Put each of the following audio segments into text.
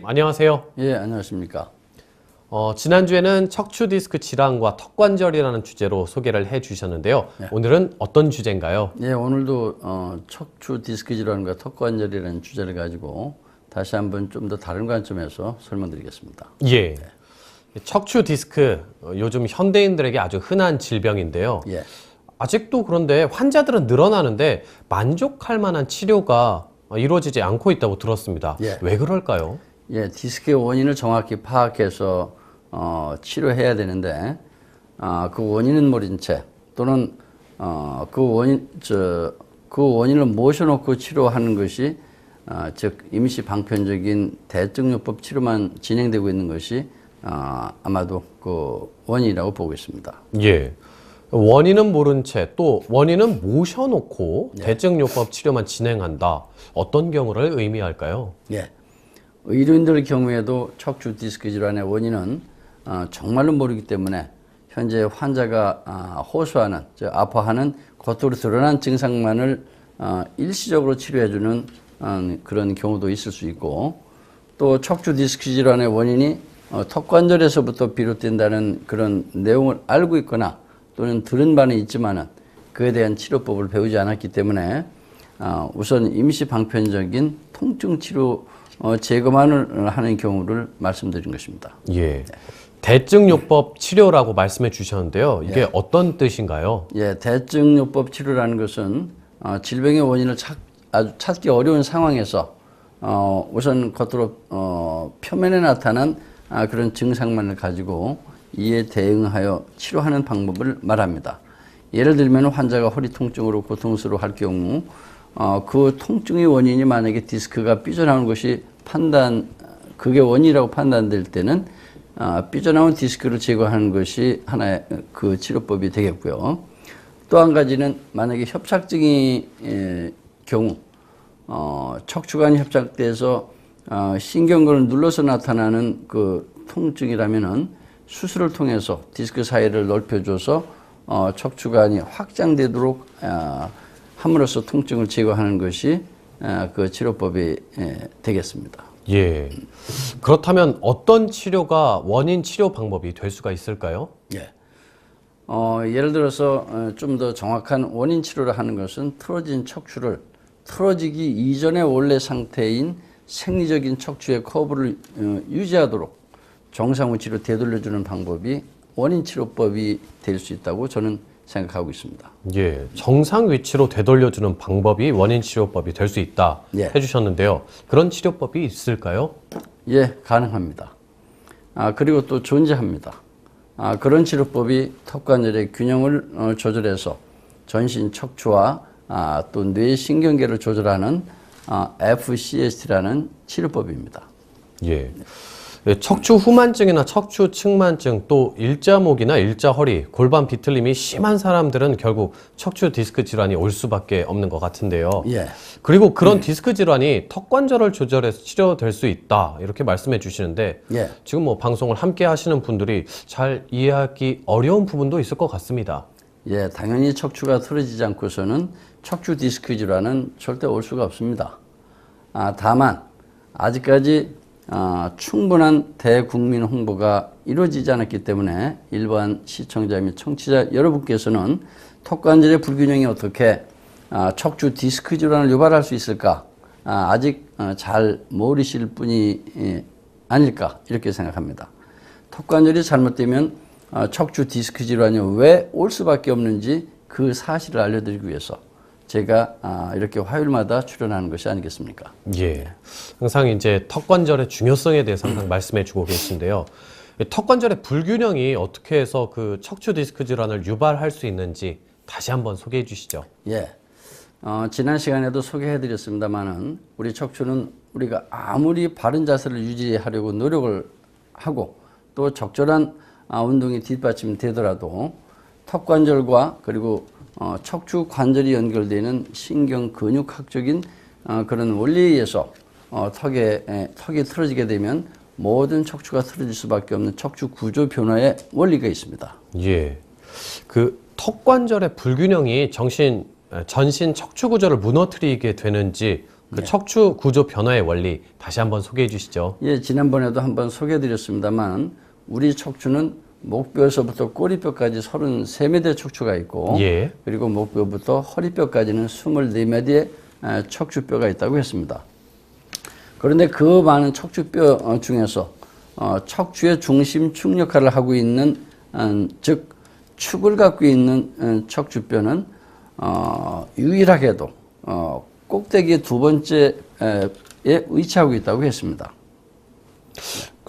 안녕하세요. 예, 안녕하십니까. 지난주에는 척추 디스크 질환과 턱관절이라는 주제로 소개를 해 주셨는데요. 네. 오늘은 어떤 주제인가요? 예, 오늘도 척추 디스크 질환과 턱관절이라는 주제를 가지고 다시 한번 좀 더 다른 관점에서 설명드리겠습니다. 예. 척추 디스크, 요즘 현대인들에게 아주 흔한 질병인데요. 예, 아직도 그런데 환자들은 늘어나는데 만족할 만한 치료가 이루어지지 않고 있다고 들었습니다. 예. 왜 그럴까요? 예, 디스크의 원인을 정확히 파악해서 치료해야 되는데 그 원인은 모른 채 또는 그 원인을 모셔놓고 치료하는 것이 즉 임시 방편적인 대증요법 치료만 진행되고 있는 것이 아마도 그 원인이라고 보고 있습니다. 예. 원인은 모른 채 또 원인은 모셔놓고 대증요법 치료만 진행한다. 어떤 경우를 의미할까요? 예. 의료인들 경우에도 척추 디스크 질환의 원인은 정말로 모르기 때문에 현재 환자가 호소하는, 즉 아파하는 겉으로 드러난 증상만을 일시적으로 치료해주는 그런 경우도 있을 수 있고, 또 척추 디스크 질환의 원인이 턱관절에서부터 비롯된다는 그런 내용을 알고 있거나 또는 들은 바는 있지만은 그에 대한 치료법을 배우지 않았기 때문에 우선 임시 방편적인 통증 치료 제거만을 하는 경우를 말씀드린 것입니다. 예. 대증요법 치료라고 말씀해 주셨는데요. 이게 어떤 뜻인가요? 예, 대증요법 치료라는 것은 질병의 원인을 아주 찾기 어려운 상황에서 우선 겉으로 표면에 나타난 그런 증상만을 가지고 이에 대응하여 치료하는 방법을 말합니다. 예를 들면 환자가 허리 통증으로 고통스러워할 경우 그 통증의 원인이 만약에 디스크가 삐져나오는 것이 그게 원인이라고 판단될 때는 삐져나온 디스크를 제거하는 것이 하나의 그 치료법이 되겠고요. 또 한 가지는 만약에 협착증이 경우 척추관이 협착돼서 신경근을 눌러서 나타나는 그 통증이라면은 수술을 통해서 디스크 사이를 넓혀줘서 척추관이 확장되도록 함으로써 통증을 제거하는 것이 그 치료법이 되겠습니다. 예. 그렇다면 어떤 치료가 원인 치료 방법이 될 수가 있을까요? 예. 예를 들어서 좀 더 정확한 원인 치료를 하는 것은 틀어진 척추를 틀어지기 이전의 원래 상태인 생리적인 척추의 커브를 유지하도록 정상 위치로 되돌려주는 방법이 원인 치료법이 될 수 있다고 저는 생각하고 있습니다. 예. 정상 위치로 되돌려주는 방법이 원인 치료법이 될 수 있다 해주셨는데요. 그런 치료법이 있을까요? 예, 가능합니다. 그리고 또 존재합니다. 그런 치료법이 턱관절의 균형을 조절해서 전신 척추와 또 뇌 신경계를 조절하는 FCST라는 치료법입니다. 예. 척추 후만증이나 척추 측만증, 또 일자목이나 일자허리, 골반 비틀림이 심한 사람들은 결국 척추 디스크 질환이 올 수밖에 없는 것 같은데요. 예. 그리고 그런 디스크 질환이 턱관절을 조절해서 치료될 수 있다 이렇게 말씀해 주시는데 예. 지금 뭐 방송을 함께 하시는 분들이 잘 이해하기 어려운 부분도 있을 것 같습니다. 예, 당연히 척추가 틀어지지 않고서는 척추 디스크 질환은 절대 올 수가 없습니다. 다만 아직까지 충분한 대국민 홍보가 이루어지지 않았기 때문에 일반 시청자 및 청취자 여러분께서는 턱관절의 불균형이 어떻게 척추 디스크 질환을 유발할 수 있을까 아직 잘 모르실 뿐이 아닐까 이렇게 생각합니다. 턱관절이 잘못되면 척추 디스크 질환이 왜 올 수밖에 없는지 그 사실을 알려드리기 위해서 제가 이렇게 화요일마다 출연하는 것이 아니겠습니까? 예. 항상 이제 턱관절의 중요성에 대해서 항상 말씀해 주고 계신데요. 턱관절의 불균형이 어떻게 해서 그 척추 디스크 질환을 유발할 수 있는지 다시 한번 소개해 주시죠. 예. 지난 시간에도 소개해 드렸습니다만은 우리 척추는 우리가 아무리 바른 자세를 유지하려고 노력을 하고 또 적절한 운동이 뒷받침되더라도 턱관절과 그리고 척추 관절이 연결되는 신경 근육학적인 그런 원리에 의해서 턱이 틀어지게 되면 모든 척추가 틀어질 수밖에 없는 척추 구조 변화의 원리가 있습니다. 예. 그 턱관절의 불균형이 전신 척추 구조를 무너뜨리게 되는지 그 척추 구조 변화의 원리 다시 한번 소개해 주시죠. 예, 지난번에도 한번 소개해드렸습니다만 우리 척추는 목뼈에서부터 꼬리뼈까지 33매대 척추가 있고 예. 그리고 목뼈부터 허리뼈까지는 24매대의 척추뼈가 있다고 했습니다. 그런데 그 많은 척추뼈 중에서 척추의 중심 축 역할을 하고 있는 즉 축을 갖고 있는 척추뼈는 유일하게도 꼭대기의 두 번째에 위치하고 있다고 했습니다.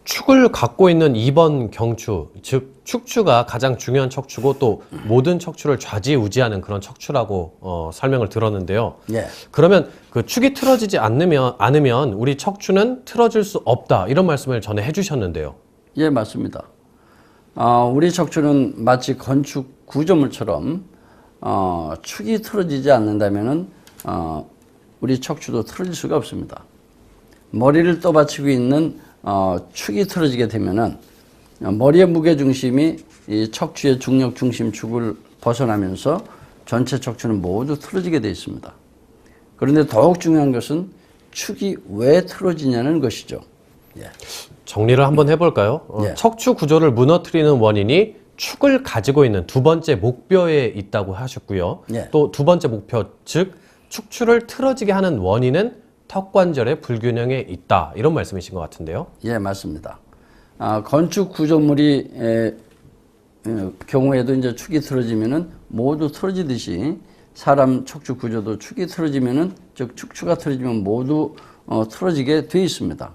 축을 갖고 있는 2번 경추, 즉 축추가 가장 중요한 척추고 또 모든 척추를 좌지우지하는 그런 척추라고 설명을 들었는데요. 예. 그러면 그 축이 틀어지지 않으면 우리 척추는 틀어질 수 없다 이런 말씀을 전에 해주셨는데요. 예, 맞습니다. 우리 척추는 마치 건축 구조물처럼 축이 틀어지지 않는다면은 우리 척추도 틀어질 수가 없습니다. 머리를 떠받치고 있는 축이 틀어지게 되면은 머리의 무게 중심이 이 척추의 중력 중심축을 벗어나면서 전체 척추는 모두 틀어지게 되어 있습니다. 그런데 더욱 중요한 것은 축이 왜 틀어지냐는 것이죠. 예. 정리를 한번 해볼까요? 예. 척추 구조를 무너뜨리는 원인이 축을 가지고 있는 두 번째 목뼈에 있다고 하셨고요. 예. 또 두 번째 목표, 즉 척추를 틀어지게 하는 원인은 턱관절의 불균형에 있다 이런 말씀이신 것 같은데요. 예, 맞습니다. 건축 구조물이 경우에도 이제 축이 틀어지면은 모두 틀어지듯이 사람 척추 구조도 축이 틀어지면은 즉 축추가 틀어지면 모두 틀어지게 돼 있습니다.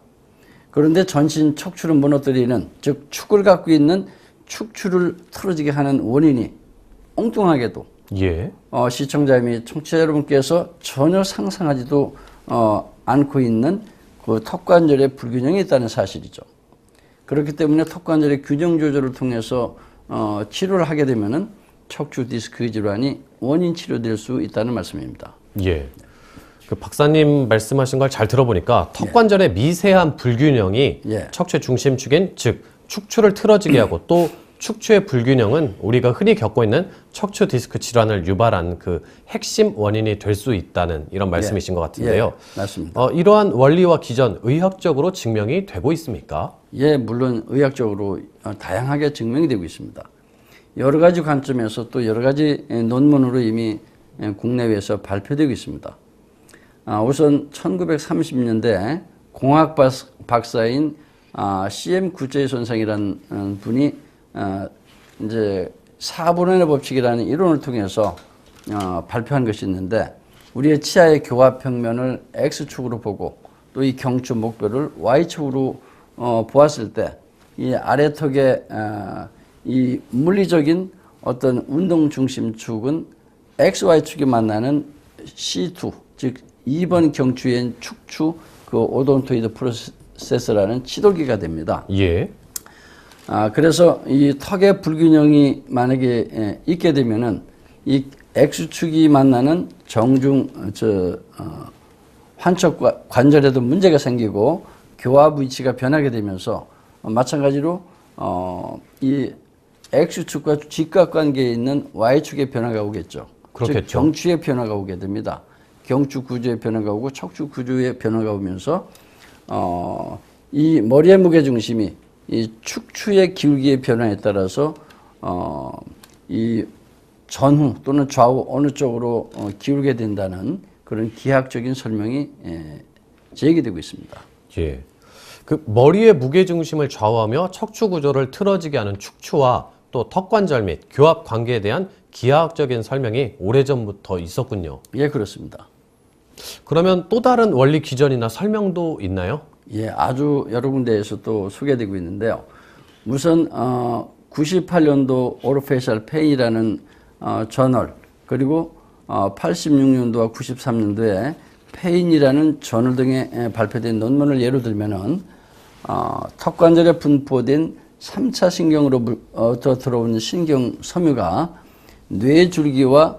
그런데 전신 척추를 무너뜨리는 즉 축을 갖고 있는 척추를 틀어지게 하는 원인이 엉뚱하게도 예. 시청자 및 청취자 여러분께서 전혀 상상하지도 않고 있는 그 턱관절의 불균형이 있다는 사실이죠. 그렇기 때문에 턱관절의 균형 조절을 통해서 치료를 하게 되면은 척추 디스크 질환이 원인 치료될 수 있다는 말씀입니다. 예. 그 박사님 말씀하신 걸 잘 들어보니까 턱관절의 미세한 불균형이 예. 척추의 중심축인 즉 축추를 틀어지게 하고 또 축추의 불균형은 우리가 흔히 겪고 있는 척추 디스크 질환을 유발한 그 핵심 원인이 될 수 있다는 이런 말씀이신 것 같은데요. 예, 맞습니다. 이러한 원리와 기전 의학적으로 증명이 되고 있습니까? 예, 물론 의학적으로 다양하게 증명이 되고 있습니다. 여러 가지 관점에서 또 여러 가지 논문으로 이미 국내외에서 발표되고 있습니다. 우선 1930년대 공학 박사인 CM 구체의 선생이라는 분이 이제 4분의 법칙이라는 이론을 통해서 발표한 것이 있는데 우리의 치아의 교합 평면을 X축으로 보고 또 이 경추 목뼈를 Y축으로 보았을 때 이 아래턱의 이 물리적인 어떤 운동 중심축은 XY축이 만나는 C2 즉 2번 경추의 축추 그 오돈토이드 프로세스라는 치돌기가 됩니다. 예. 그래서 이 턱의 불균형이 만약에 있게 되면은 이 X축이 만나는 정중 환척 관절에도 문제가 생기고 교합 위치가 변하게 되면서 마찬가지로 이 X축과 직각관계에 있는 Y축의 변화가 오겠죠. 그렇겠죠. 즉 경추의 변화가 오게 됩니다. 경추 구조의 변화가 오고 척추 구조의 변화가 오면서 이 머리의 무게 중심이 이 축추의 기울기의 변화에 따라서 이 전후 또는 좌우 어느 쪽으로 기울게 된다는 그런 기하학적인 설명이 제기되고 있습니다. 예. 그 머리의 무게 중심을 좌우하며 척추 구조를 틀어지게 하는 축추와 또 턱관절 및 교합 관계에 대한 기하학적인 설명이 오래전부터 있었군요. 예, 그렇습니다. 그러면 또 다른 원리 기전이나 설명도 있나요? 예, 아주 여러 군데에서 또 소개되고 있는데요. 우선 98년도 오로페셜 페인이라는 저널 그리고 86년도와 93년도에 페인이라는 저널 등에 발표된 논문을 예로 들면은 턱관절에 분포된 3차 신경으로부터 들어오는 신경 섬유가 뇌줄기와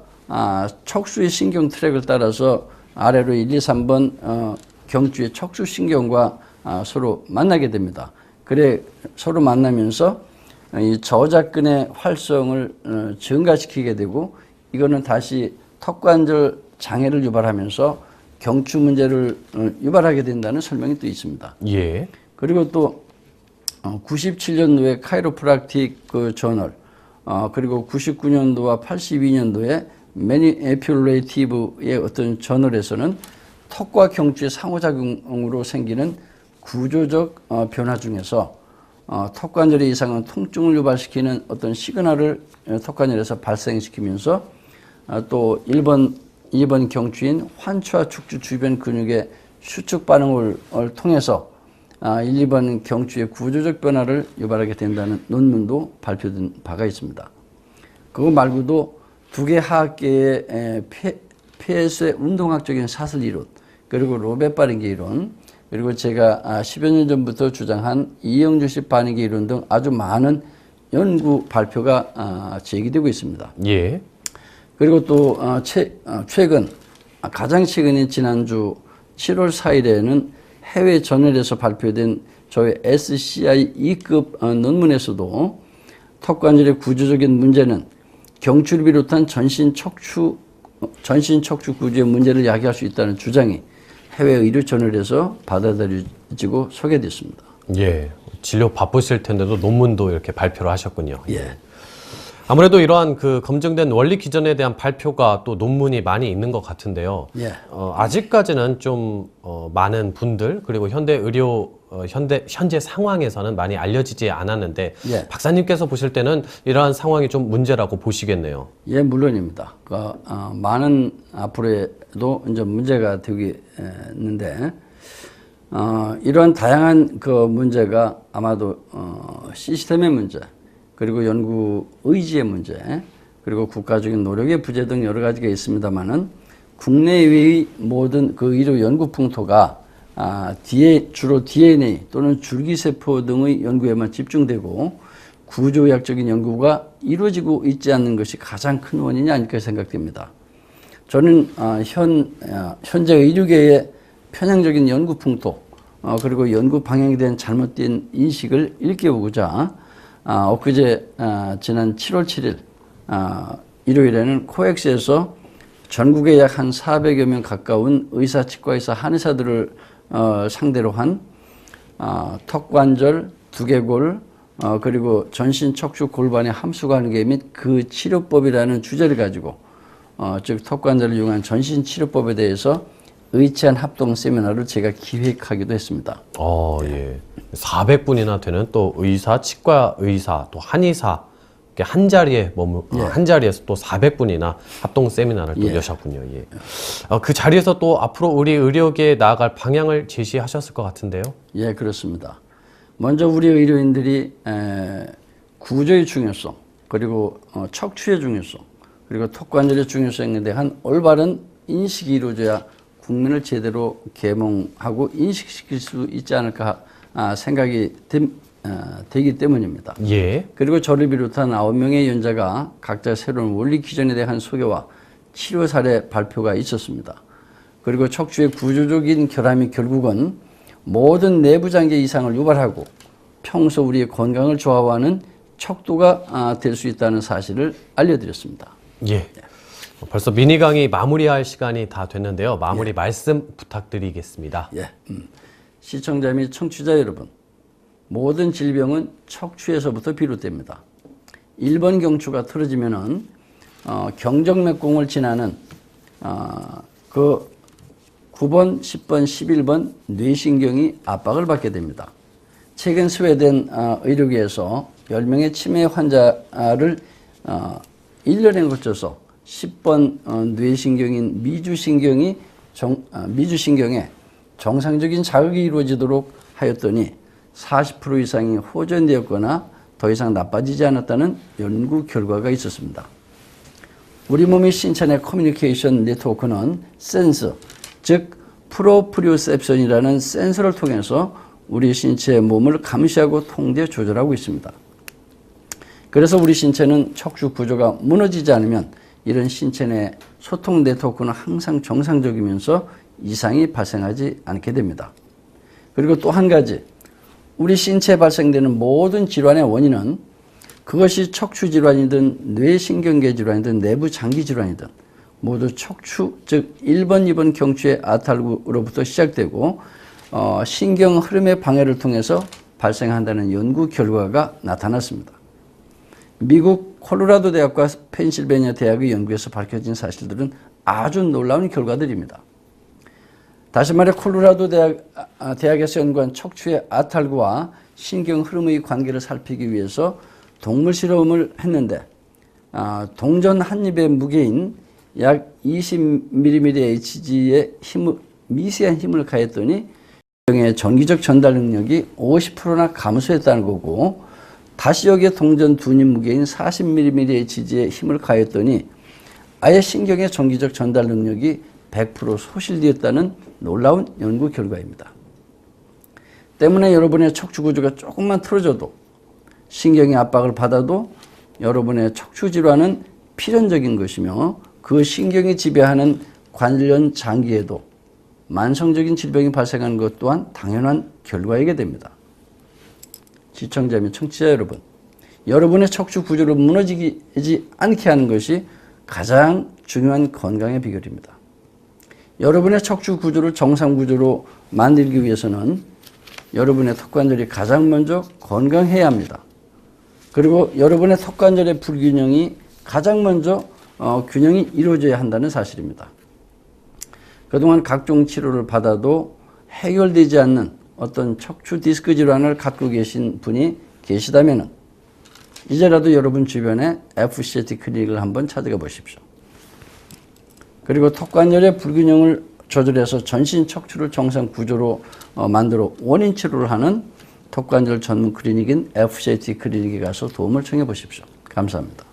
척수의 신경 트랙을 따라서 아래로 1, 2, 3번 경추의 척수신경과 서로 만나게 됩니다. 그래 서로 만나면서 이 저작근의 활성을 증가시키게 되고 이거는 다시 턱관절 장애를 유발하면서 경추 문제를 유발하게 된다는 설명이 또 있습니다. 예. 그리고 또 97년도에 카이로프락틱 그 저널, 그리고 99년도와 82년도에 매니퓨레이티브의 어떤 저널에서는 턱과 경추의 상호작용으로 생기는 구조적 변화 중에서 턱관절의 이상은 통증을 유발시키는 어떤 시그널을 턱관절에서 발생시키면서 또 2번 경추인 환추와 축주 주변 근육의 수축 반응을 통해서 1, 2번 경추의 구조적 변화를 유발하게 된다는 논문도 발표된 바가 있습니다. 그거 말고도 두 개 하학계의 폐쇄 운동학적인 사슬 이론, 그리고 로베 빠르기 이론, 그리고 제가 10여 년 전부터 주장한 이영주식 반응기 이론 등 아주 많은 연구 발표가 제기되고 있습니다. 예. 그리고 또 최근, 가장 최근인 지난주 7월 4일에는 해외 저널에서 발표된 저희 SCI 2급 논문에서도 턱관절의 구조적인 문제는 경추를 비롯한 전신 척추 구조의 문제를 야기할 수 있다는 주장이 해외 의료 저널에서 받아들여지고 소개됐습니다. 예. 진료 바쁘실 텐데도 논문도 이렇게 발표를 하셨군요. 예. 아무래도 이러한 그 검증된 원리 기전에 대한 발표가 또 논문이 많이 있는 것 같은데요. 예. 아직까지는 좀 많은 분들 그리고 현대 의료 현재 상황에서는 많이 알려지지 않았는데 예. 박사님께서 보실 때는 이러한 상황이 좀 문제라고 보시겠네요. 예, 물론입니다. 많은 앞으로도 이제 문제가 되겠는데 이러한 다양한 그 문제가 아마도 시스템의 문제, 그리고 연구 의지의 문제, 그리고 국가적인 노력의 부재 등 여러 가지가 있습니다만은 국내외의 모든 그 의료 연구 풍토가 주로 DNA 또는 줄기세포 등의 연구에만 집중되고 구조의학적인 연구가 이루어지고 있지 않는 것이 가장 큰 원인이 아닐까 생각됩니다. 저는 현재 의료계의 편향적인 연구 풍토, 그리고 연구 방향에 대한 잘못된 인식을 일깨우고자 엊그제 지난 7월 7일 일요일에는 코엑스에서 전국에 약 한 400여 명 가까운 의사, 치과의사, 한의사들을 상대로 한 턱관절, 두개골, 그리고 전신 척추 골반의 함수 관계 및 그 치료법이라는 주제를 가지고 즉 턱관절을 이용한 전신 치료법에 대해서 의치한 합동 세미나를 제가 기획하기도 했습니다. 예. 400분이나 되는 또 의사, 치과 의사, 또 한의사 이렇게 한 자리에 한 자리에서 또 400분이나 합동 세미나를 또 여셨군요. 예. 그 자리에서 또 앞으로 우리 의료계에 나아갈 방향을 제시하셨을 것 같은데요. 예, 그렇습니다. 먼저 우리 의료인들이 구조의 중요성, 그리고 척추의 중요성, 그리고 턱관절의 중요성에 대한 올바른 인식이 이루어져야 국민을 제대로 계몽하고 인식시킬 수 있지 않을까 생각이 되기 때문입니다. 예. 그리고 저를 비롯한 9명의 연자가 각자 새로운 원리 기전에 대한 소개와 치료 사례 발표가 있었습니다. 그리고 척추의 구조적인 결함이 결국은 모든 내부 장기 이상을 유발하고 평소 우리의 건강을 좌우하는 척도가 될 수 있다는 사실을 알려드렸습니다. 예. 벌써 미니 강의 마무리할 시간이 다 됐는데요. 마무리 말씀 부탁드리겠습니다. 예. 시청자 및 청취자 여러분, 모든 질병은 척추에서부터 비롯됩니다. 1번 경추가 틀어지면은 경정맥공을 지나는 그 9번, 10번, 11번 뇌신경이 압박을 받게 됩니다. 최근 스웨덴 의료계에서 10명의 치매 환자를 1년에 걸쳐서 10번 뇌신경인 미주신경에 정상적인 자극이 이루어지도록 하였더니 40% 이상이 호전되었거나 더 이상 나빠지지 않았다는 연구 결과가 있었습니다. 우리 몸의 신체 내 커뮤니케이션 네트워크는 센서, 즉 프로프리오셉션이라는 센서를 통해서 우리 신체의 몸을 감시하고 통제 조절하고 있습니다. 그래서 우리 신체는 척추 구조가 무너지지 않으면 이런 신체 내 소통 네트워크는 항상 정상적이면서 이상이 발생하지 않게 됩니다. 그리고 또 한 가지, 우리 신체에 발생되는 모든 질환의 원인은 그것이 척추 질환이든 뇌신경계 질환이든 내부 장기 질환이든 모두 척추, 즉 1번, 2번 경추의 아탈구로부터 시작되고 신경 흐름의 방해를 통해서 발생한다는 연구 결과가 나타났습니다. 미국 콜로라도 대학과 펜실베니아 대학의 연구에서 밝혀진 사실들은 아주 놀라운 결과들입니다. 다시 말해 콜로라도 대학에서 연구한 척추의 아탈구와 신경 흐름의 관계를 살피기 위해서 동물 실험을 했는데 동전 한 입의 무게인 약 20mmHg의 미세한 힘을 가했더니 신경의 전기적 전달 능력이 50%나 감소했다는 거고, 다시 여기에 동전 두 입 무게인 40mmHg의 힘을 가했더니 아예 신경의 전기적 전달 능력이 100% 소실되었다는 놀라운 연구 결과입니다. 때문에 여러분의 척추 구조가 조금만 틀어져도, 신경의 압박을 받아도 여러분의 척추 질환은 필연적인 것이며 그 신경이 지배하는 관련 장기에도 만성적인 질병이 발생하는 것 또한 당연한 결과이게 됩니다. 시청자 및 청취자 여러분, 여러분의 척추 구조를 무너지지 않게 하는 것이 가장 중요한 건강의 비결입니다. 여러분의 척추 구조를 정상 구조로 만들기 위해서는 여러분의 턱관절이 가장 먼저 건강해야 합니다. 그리고 여러분의 턱관절의 불균형이 가장 먼저 균형이 이루어져야 한다는 사실입니다. 그동안 각종 치료를 받아도 해결되지 않는 어떤 척추 디스크 질환을 갖고 계신 분이 계시다면 이제라도 여러분 주변에 FCT 클리닉을 한번 찾아가 보십시오. 그리고 턱관절의 불균형을 조절해서 전신 척추를 정상 구조로 만들어 원인 치료를 하는 턱관절 전문 클리닉인 FCT 클리닉에 가서 도움을 청해 보십시오. 감사합니다.